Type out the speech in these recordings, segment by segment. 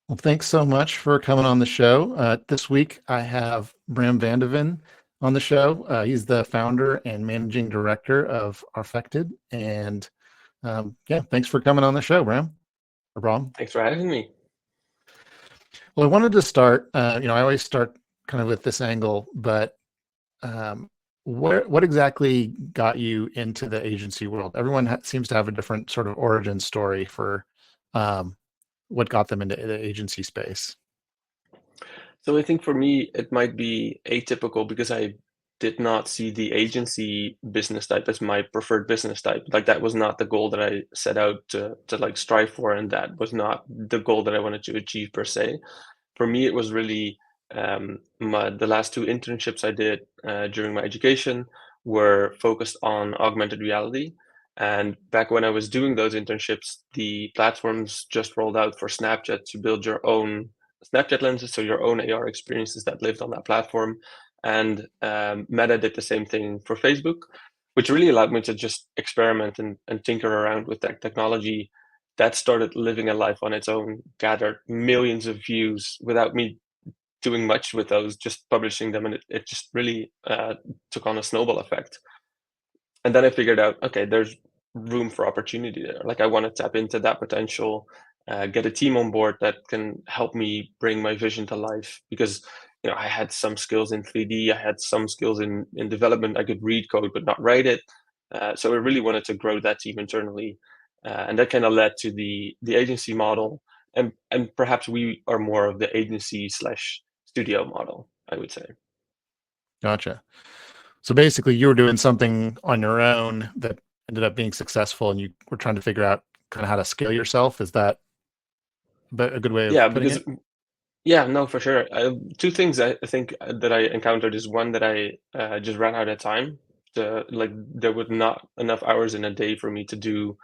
Well, thanks so much for coming on the show. This week, I have Bram Vanderin on the show. He's the founder and managing director of Arfected. And yeah, thanks for coming on the show, Bram. Or Bram. Thanks for having me. Well, I wanted to start, I always start kind of with this angle, but um, what exactly got you into the agency world? Everyone seems to have a different sort of origin story for um, what got them into the agency space. So I think for me, it might be atypical because I did not see the agency business type as my preferred business type. Like that was not the goal that I set out to like strive for, and that was not the goal that I wanted to achieve per se. For me, it was really the last two internships I did during my education were focused on augmented reality. And back when I was doing those internships, the platforms just rolled out for Snapchat to build your own Snapchat lenses, so your own AR experiences that lived on that platform. And Meta did the same thing for Facebook, which really allowed me to just experiment and tinker around with that technology that started living a life on its own, gathered millions of views without me doing much with those, just publishing them. And it just really took on a snowball effect. And then I figured out, okay, there's room for opportunity there. Like I want to tap into that potential, get a team on board that can help me bring my vision to life. Because I had some skills in 3D, I had some skills in development. I could read code but not write it. So I really wanted to grow that team internally, and that kind of led to the agency model. And perhaps we are more of the agency slash studio model, I would say. Gotcha. So basically, you were doing something on your own that ended up being successful, and you were trying to figure out kind of how to scale yourself. Is that a good way Yeah, of putting because it? yeah, no, for sure. Two things I think that I encountered is one that I just ran out of time. Like there were not enough hours in a day for me to do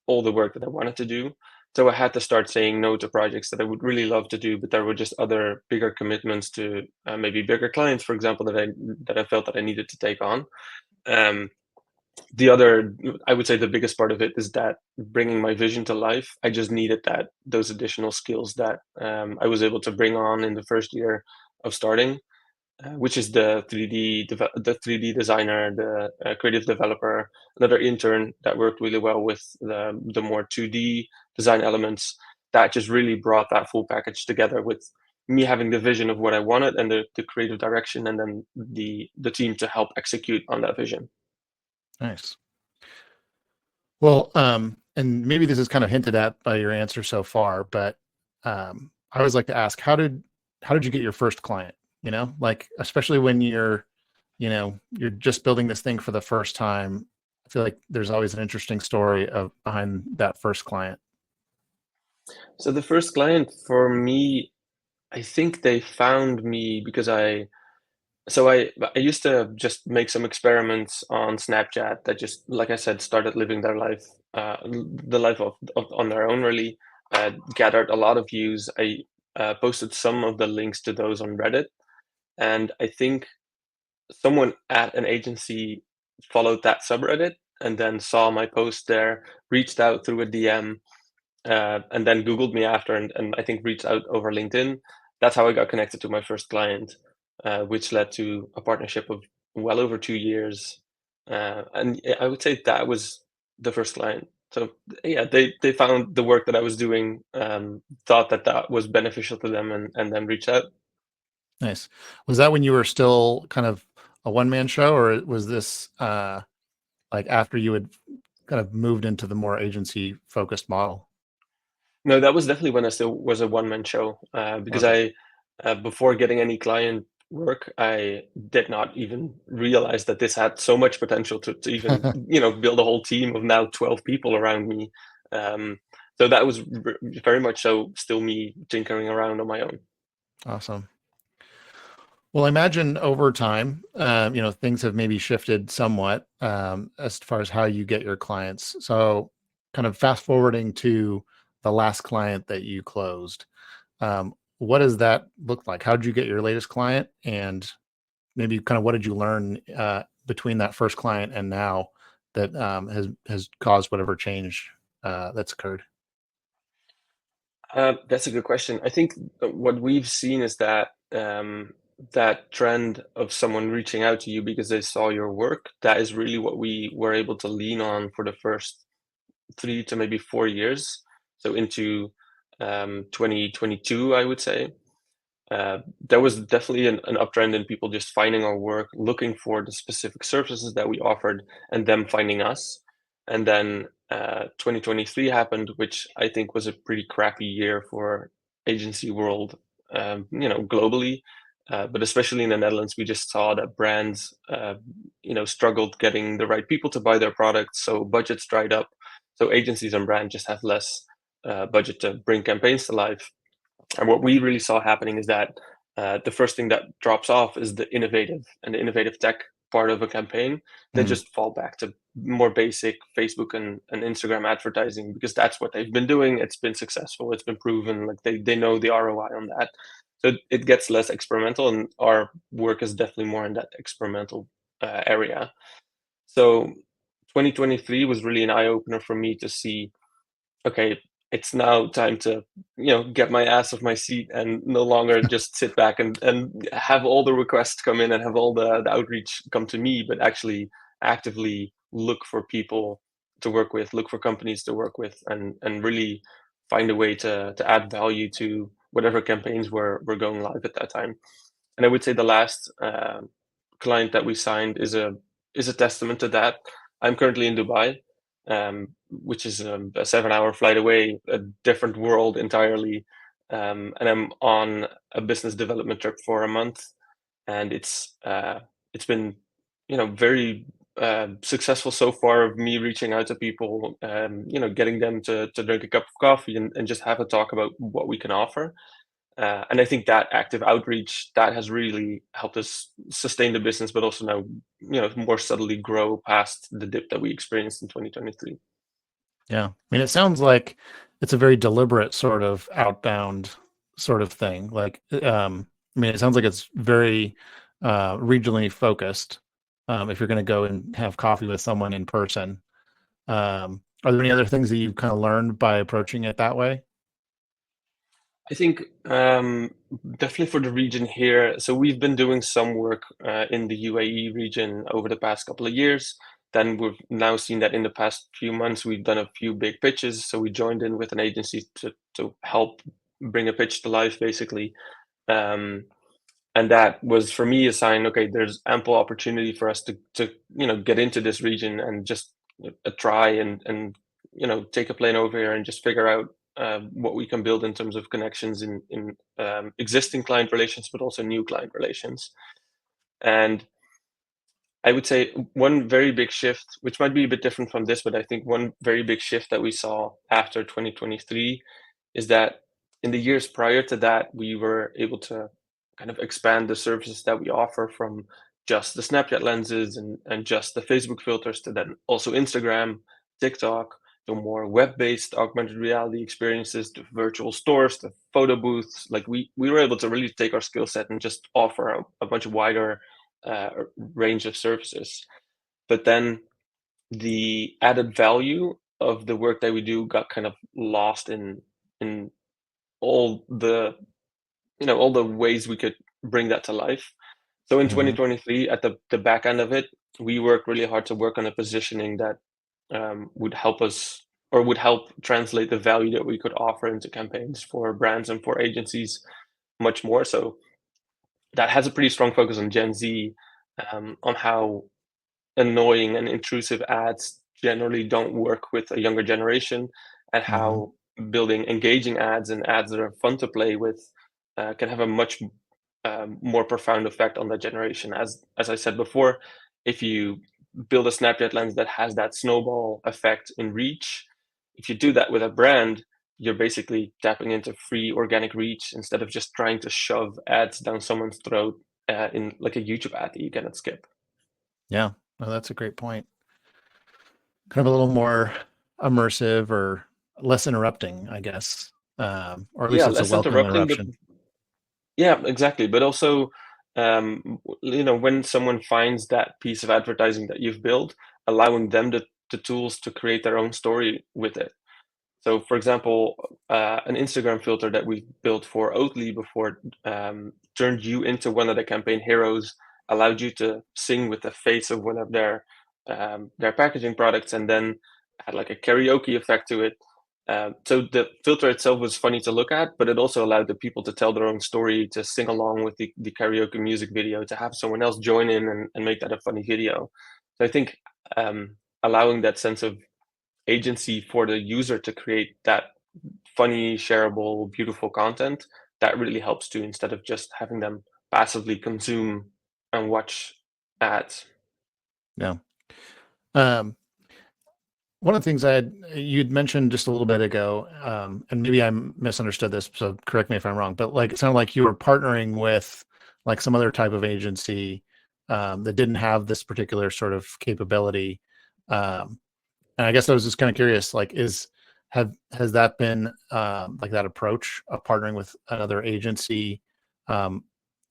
all the work that I wanted to do. So I had to start saying no to projects that I would really love to do, but there were just other bigger commitments to maybe bigger clients, for example, that I felt that I needed to take on. Um, the other, I would say the biggest part of it is that bringing my vision to life, I just needed those additional skills that I was able to bring on in the first year of starting, which is the 3D designer, the creative developer, another intern that worked really well with the more 2D design elements. That just really brought that full package together with me having the vision of what I wanted and the creative direction, and then the team to help execute on that vision. Nice. Well, and maybe this is kind of hinted at by your answer so far, but I always like to ask, how did you get your first client? Like especially when you're just building this thing for the first time. I feel like there's always an interesting story of behind that first client. So the first client for me, I think they found me because I used to just make some experiments on Snapchat that just, like I said, started living their life, the life of on their own really. Gathered a lot of views. I posted some of the links to those on Reddit, and I think someone at an agency followed that subreddit and then saw my post there, reached out through a DM, and then Googled me after, and I think reached out over LinkedIn. That's how I got connected to my first client, which led to a partnership of well over 2 years. And I would say that was the first client. So yeah, they found the work that I was doing, thought that that was beneficial to them, and then reached out. Nice. Was that when you were still kind of a one-man show, or was this like after you had kind of moved into the more agency focused model? No, that was definitely when I still was a one man show. Because Okay. before getting any client work, I did not even realize that this had so much potential to even build a whole team of now 12 people around me. Um, so that was very much so still me tinkering around on my own. Awesome. Well, I imagine over time, things have maybe shifted somewhat as far as how you get your clients. So, kind of fast forwarding to the last client that you closed, what does that look like? How did you get your latest client, and maybe kind of what did you learn between that first client and now that has caused whatever change that's occurred? That's a good question. I think what we've seen is that that trend of someone reaching out to you because they saw your work, that is really what we were able to lean on for the first 3 to maybe 4 years. So into 2022, I would say. There was definitely an uptrend in people just finding our work, looking for the specific services that we offered, and them finding us. And then 2023 happened, which I think was a pretty crappy year for agency world, globally. But especially in the Netherlands, we just saw that brands, struggled getting the right people to buy their products. So budgets dried up. So agencies and brands just have less budget to bring campaigns to life. And what we really saw happening is that the first thing that drops off is the innovative tech part of a campaign. They Mm, just fall back to more basic Facebook and Instagram advertising because that's what they've been doing. It's been successful. It's been proven. Like they know the ROI on that. So it gets less experimental, and our work is definitely more in that experimental area. So 2023 was really an eye opener for me to see, okay, it's now time to, get my ass off my seat and no longer just sit back and have all the requests come in and have all the outreach come to me, but actually actively look for people to work with, look for companies to work with, and really find a way to add value to whatever campaigns were going live at that time. And I would say the last client that we signed is a testament to that. I'm currently in Dubai, which is a 7-hour flight away, a different world entirely. And I'm on a business development trip for a month, and it's been very successful so far of me reaching out to people, getting them to drink a cup of coffee and just have a talk about what we can offer. And I think that active outreach that has really helped us sustain the business, but also now, more subtly grow past the dip that we experienced in 2023. yeah. I mean, it sounds like it's a very deliberate sort of outbound sort of thing. Like, I mean, it sounds like it's very regionally focused. If you're going to go and have coffee with someone in person, are there any other things that you've kind of learned by approaching it that way? I think definitely for the region here. So we've been doing some work in the UAE region over the past couple of years. Then we've now seen that in the past few months, we've done a few big pitches. So we joined in with an agency to help bring a pitch to life, basically. Um, and that was for me a sign, okay, there's ample opportunity for us to get into this region and just try and take a plane over here and just figure out what we can build in terms of connections in existing client relations, but also new client relations. And I would say one very big shift, which might be a bit different from this, but I think one very big shift that we saw after 2023 is that in the years prior to that, we were able to kind of expand the services that we offer from just the Snapchat lenses and just the Facebook filters to then also Instagram, TikTok, to more web-based augmented reality experiences, to virtual stores, to photo booths. Like we were able to really take our skill set and just offer a much wider range of services. But then the added value of the work that we do got kind of lost in all the all the ways we could bring that to life. So in Hmm. 2023, at the back end of it, we worked really hard to work on a positioning that would help us or would help translate the value that we could offer into campaigns for brands and for agencies much more. So that has a pretty strong focus on Gen Z, on how annoying and intrusive ads generally don't work with a younger generation, and Hmm. how building engaging ads and ads that are fun to play with can have a much more profound effect on that generation. As I said before, if you build a Snapchat lens that has that snowball effect in reach, if you do that with a brand, you're basically tapping into free organic reach instead of just trying to shove ads down someone's throat in like a YouTube ad that you cannot skip. Yeah, well, that's a great point. Kind of a little more immersive or less interrupting, I guess. Or at least Yeah, it's a less welcome interrupting, but interruption. yeah, exactly. But also, when someone finds that piece of advertising that you've built, allowing them the tools to create their own story with it. So, for example, an Instagram filter that we built for Oatly before turned you into one of the campaign heroes, allowed you to sing with the face of one of their packaging products, and then had like a karaoke effect to it. So the filter itself was funny to look at, but it also allowed the people to tell their own story, to sing along with the karaoke music video, to have someone else join in and make that a funny video. So I think allowing that sense of agency for the user to create that funny, shareable, beautiful content, that really helps too, instead of just having them passively consume and watch ads. Yeah. Um, One of the things you'd mentioned just a little bit ago, and maybe I misunderstood this, so correct me if I'm wrong, but like it sounded like you were partnering with like some other type of agency that didn't have this particular sort of capability. Um, and I guess I was just kind of curious, like, has that been like that approach of partnering with another agency um,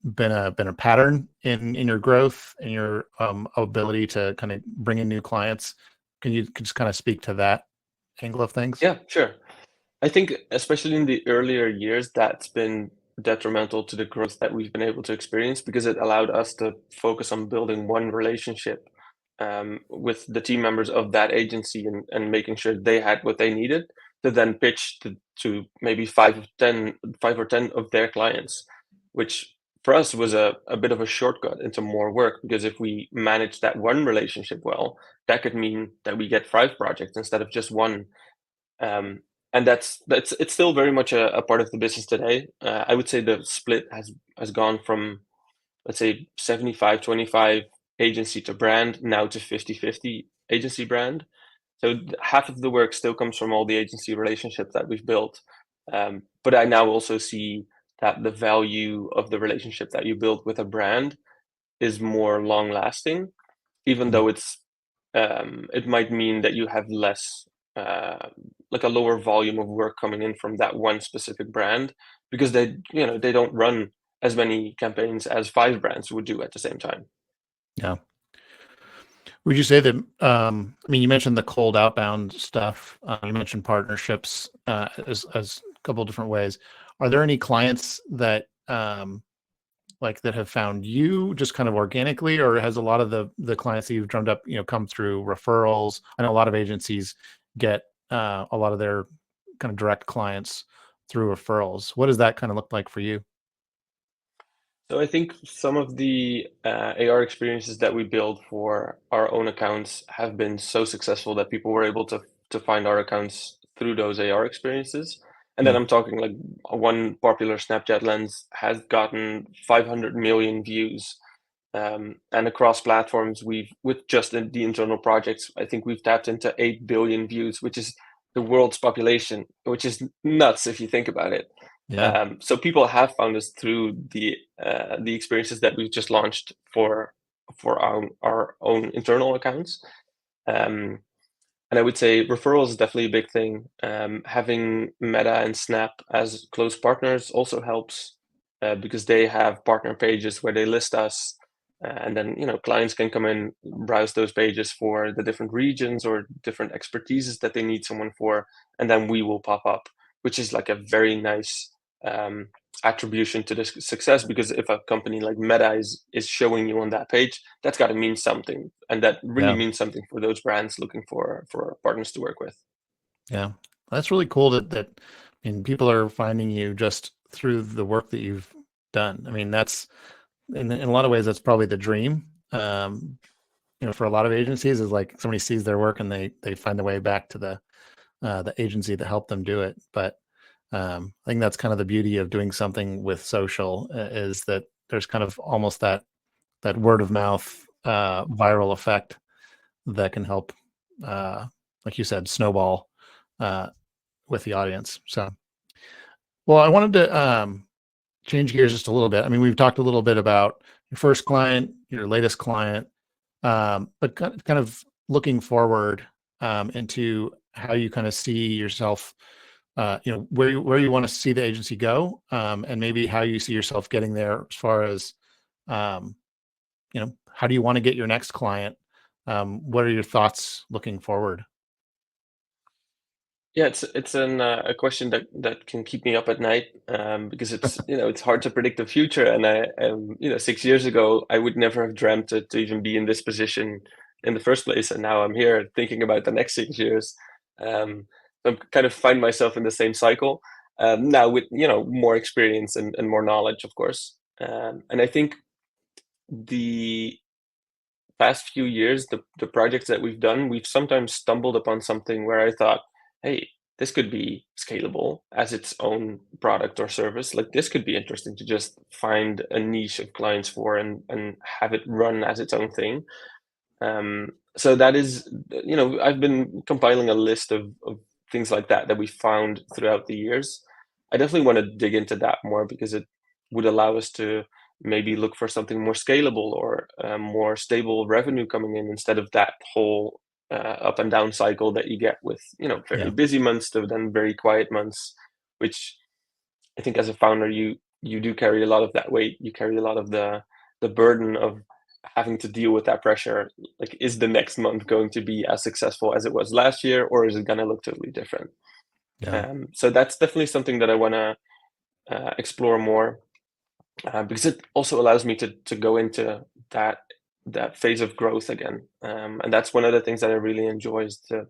been a pattern in your growth and your ability to kind of bring in new clients? Can you just kind of speak to that angle of things? Yeah, sure. I think especially in the earlier years, that's been detrimental to the growth that we've been able to experience, because it allowed us to focus on building one relationship with the team members of that agency, and making sure they had what they needed to then pitch to maybe 5 or 10 of their clients, which for us was a bit of a shortcut into more work, because if we manage that one relationship well, that could mean that we get 5 projects instead of just one. um, and that's it's still very much a part of the business today. I would say the split has gone from, let's say, 75-25 agency to brand, now to 50-50 agency brand. So half of the work still comes from all the agency relationships that we've built. But I now also see that the value of the relationship that you build with a brand is more long lasting, even Mm. though it might mean that you have less, uh, like a lower volume of work coming in from that one specific brand, because they don't run as many campaigns as 5 brands would do at the same time. Yeah. Would you say that, I mean, you mentioned the cold outbound stuff, you mentioned partnerships as a couple of different ways. Are there any clients that, like that have found you just kind of organically, or has a lot of the clients that you've drummed up, come through referrals? I know a lot of agencies get a lot of their kind of direct clients through referrals. What does that kind of look like for you? So I think some of the AR experiences that we build for our own accounts have been so successful that people were able to find our accounts through those AR experiences. And then Mm, I'm talking like one popular Snapchat lens has gotten 500 million views. And across platforms, with just the internal projects, I think we've tapped into 8 billion views, which is the world's population, which is nuts if you think about it. yeah, So people have found us through the experiences that we've just launched for our own internal accounts. Um, and I would say referrals is definitely a big thing. Having Meta and Snap as close partners also helps, because they have partner pages where they list us, and then clients can come in, browse those pages for the different regions or different expertises that they need someone for, and then we will pop up, which is like a very nice um, attribution to this success. Because if a company like Meta is showing you on that page, that's got to mean something, and that really yeah, means something for those brands looking for partners to work with. yeah. That's really cool I mean, people are finding you just through the work that you've done. I mean, that's in a lot of ways, that's probably the dream. For a lot of agencies is like somebody sees their work and they find their way back to the agency that helped them do it. But I think that's kind of the beauty of doing something with social, is that there's kind of almost that word of mouth viral effect that can help, uh, like you said, snowball uh, with the audience. So, well, I wanted to change gears just a little bit. I mean, we've talked a little bit about your first client, your latest client, but kind of looking forward into how you kind of see yourself, where you want to see the agency go, and maybe how you see yourself getting there as far as, um, how do you want to get your next client? What are your thoughts looking forward? Yeah, it's a question that can keep me up at night, because it's hard to predict the future. And 6 years ago, I would never have dreamt to even be in this position in the first place. And now I'm here thinking about the next 6 years. I'm kind of find myself in the same cycle, now with more experience and more knowledge, of course. And I think the past few years, the projects that we've done, we've sometimes stumbled upon something where I thought, hey, this could be scalable as its own product or service. Like this could be interesting to just find a niche of clients for and have it run as its own thing. So that is, I've been compiling a list of things like that we found throughout the years. I definitely want to dig into that more because it would allow us to maybe look for something more scalable or more stable revenue coming in instead of that whole up and down cycle that you get with, very Yeah. busy months to then very quiet months, which I think as a founder, you do carry a lot of that weight. You carry a lot of the burden of having to deal with that pressure. Like, is the next month going to be as successful as it was last year, or is it going to look totally different? Yeah. So that's definitely something that I want to explore more, because it also allows me to go into that that phase of growth again. And that's one of the things that I really enjoy is to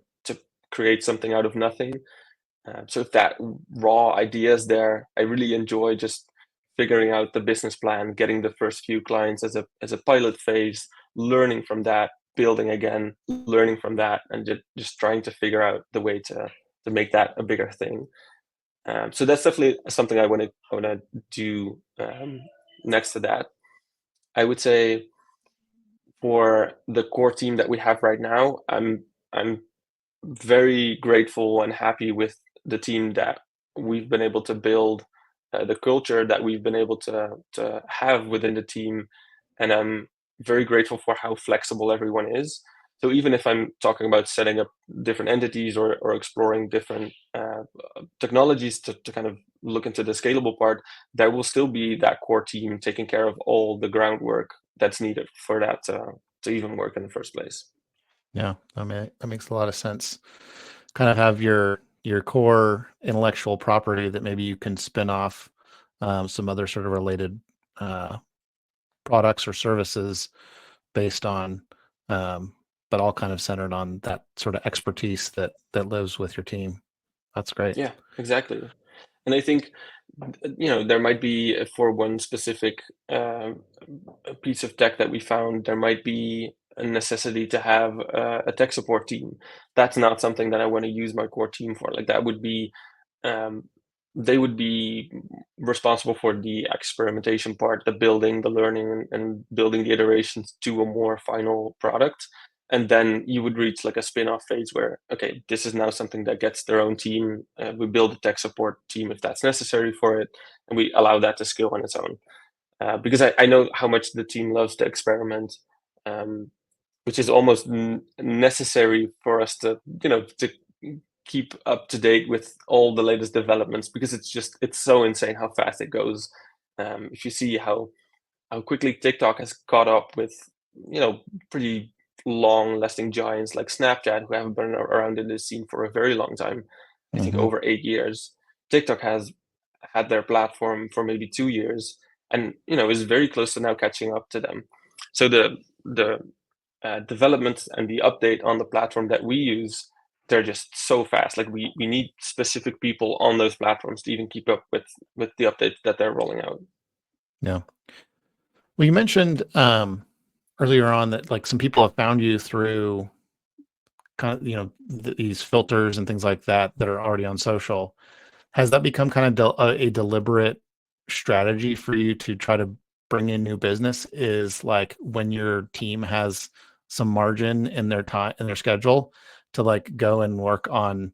create something out of nothing. So if that raw idea is there, I really enjoy just figuring out the business plan, getting the first few clients as a pilot phase, learning from that, building again, learning from that, and just trying to figure out the way to make that a bigger thing. So that's definitely something I want to do next to that. I would say for the core team that we have right now, I'm very grateful and happy with the team that we've been able to build, the culture that we've been able to have within the team, and I'm very grateful for how flexible everyone is. So even if I'm talking about setting up different entities or exploring different technologies to kind of look into the scalable part, there will still be that core team taking care of all the groundwork that's needed for that to even work in the first place. Yeah. I mean, that makes a lot of sense. Kind of have your core intellectual property that maybe you can spin off some other sort of related uh, products or services based on, but all kind of centered on that sort of expertise that lives with your team. That's great. Yeah, exactly. And I think, there might be for one specific a piece of tech that we found, there might be a necessity to have a tech support team. That's not something that I want to use my core team for. Like that would be, um, they would be responsible for the experimentation part, the building, the learning, and building the iterations to a more final product. And then you would reach like a spin-off phase where, okay, this is now something that gets their own team. We build a tech support team if that's necessary for it, and we allow that to scale on its own. Because I know how much the team loves to experiment, um, which is almost necessary for us to keep up to date with all the latest developments because it's so insane how fast it goes. If you see how quickly TikTok has caught up with pretty long lasting giants like Snapchat who haven't been around in this scene for a very long time. I think Hmm. over 8 years. TikTok has had their platform for maybe 2 years and is very close to now catching up to them. So the development and the update on the platform that we use, they're just so fast. Like we need specific people on those platforms to even keep up with the updates that they're rolling out. Yeah. Well, you mentioned earlier on that like some people have found you through kind of these filters and things like that are already on social. Has that become kind of a deliberate strategy for you to try to bring in new business? Is like when your team has some margin in their time in their schedule to like go and work on,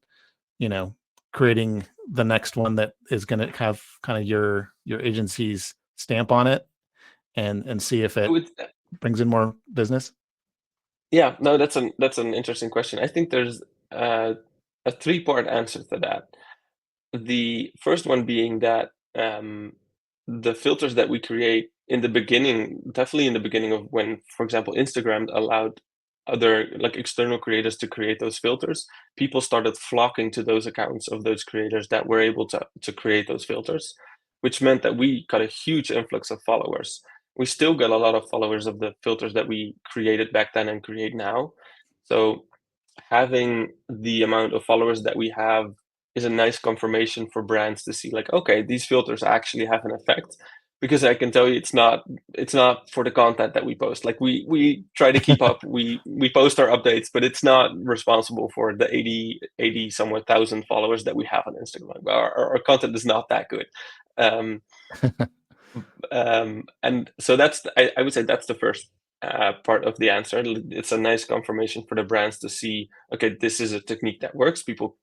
you know, creating the next one that is going to have kind of your agency's stamp on it and see if I it would brings in more business? Yeah, no, that's an interesting question. I think there's uh, a three-part answer to that. The first one being that the filters that we create in the beginning, definitely in the beginning of when, for example, Instagram allowed other like external creators to create those filters, people started flocking to those accounts of those creators that were able to create those filters, which meant that we got a huge influx of followers. We still get a lot of followers of the filters that we created back then and create now. So having the amount of followers that we have is a nice confirmation for brands to see like, okay, these filters actually have an effect, because I can tell you it's not for the content that we post. Like we try to keep up, we post our updates, but it's not responsible for the 80 somewhat thousand followers that we have on Instagram. Our content is not that good. Um, and so I would say that's the first part of the answer. It's a nice confirmation for the brands to see, okay, this is a technique that works. People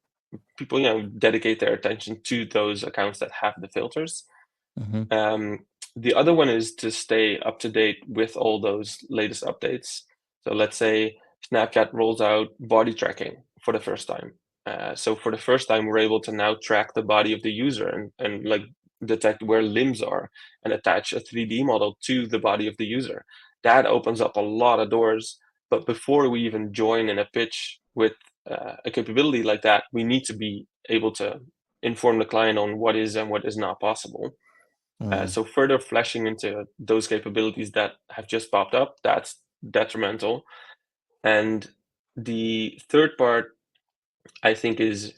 dedicate their attention to those accounts that have the filters. Hmm. The other one is to stay up to date with all those latest updates. So let's say Snapchat rolls out body tracking for the first time. So for the first time, we're able to now track the body of the user and like detect where limbs are and attach a 3D model to the body of the user. That opens up a lot of doors. But before we even join in a pitch with a capability like that, we need to be able to inform the client on what is and what is not possible. Mm. So further fleshing into those capabilities that have just popped up, that's detrimental. And the third part, I think, is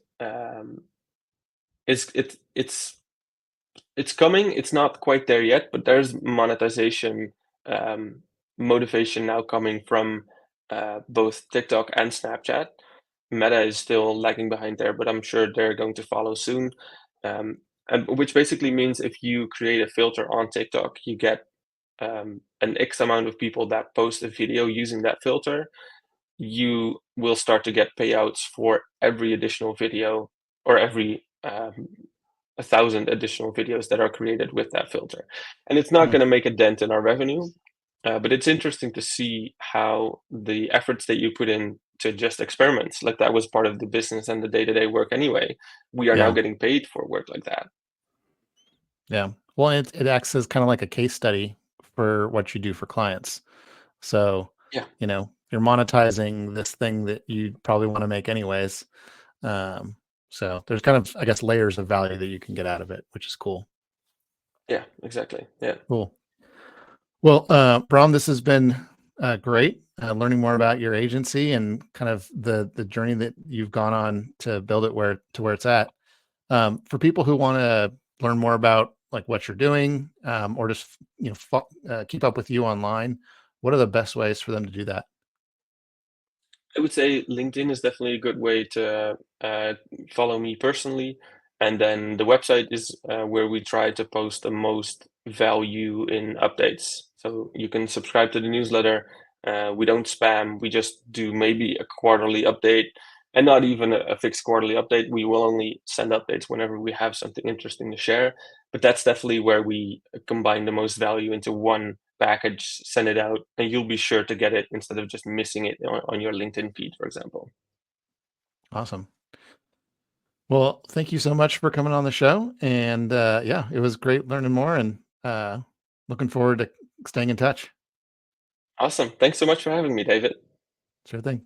it's coming. It's not quite there yet, but there's monetization um, motivation now coming from both TikTok and Snapchat. Meta is still lagging behind there, but I'm sure they're going to follow soon. Um, and which basically means if you create a filter on TikTok, you get an X amount of people that post a video using that filter. You will start to get payouts for every additional video or every 1,000 additional videos that are created with that filter. And it's not Mm. going to make a dent in our revenue, but it's interesting to see how the efforts that you put in to just experiments, like that was part of the business and the day-to-day work anyway. We are now Yeah. getting paid for work like that. Yeah. Well, it acts as kind of like a case study for what you do for clients. So, Yeah, you're monetizing this thing that you probably want to make anyways. Um, so there's kind of, I guess, layers of value that you can get out of it, which is cool. yeah, exactly. Yeah. Cool. Well, Bram, this has been great. Learning more about your agency and kind of the journey that you've gone on to build it where it's at. For people who want to learn more about like what you're doing, or just keep up with you online, what are the best ways for them to do that? I would say LinkedIn is definitely a good way to follow me personally. And then the website is where we try to post the most value in updates. So you can subscribe to the newsletter. We don't spam, we just do maybe a quarterly update, and not even a fixed quarterly update. We will only send updates whenever we have something interesting to share. But that's definitely where we combine the most value into one package, send it out, and you'll be sure to get it instead of just missing it on your LinkedIn feed, for example. Awesome. Well, thank you so much for coming on the show. And yeah, it was great learning more and looking forward to staying in touch. Awesome. Thanks so much for having me, David. Sure thing.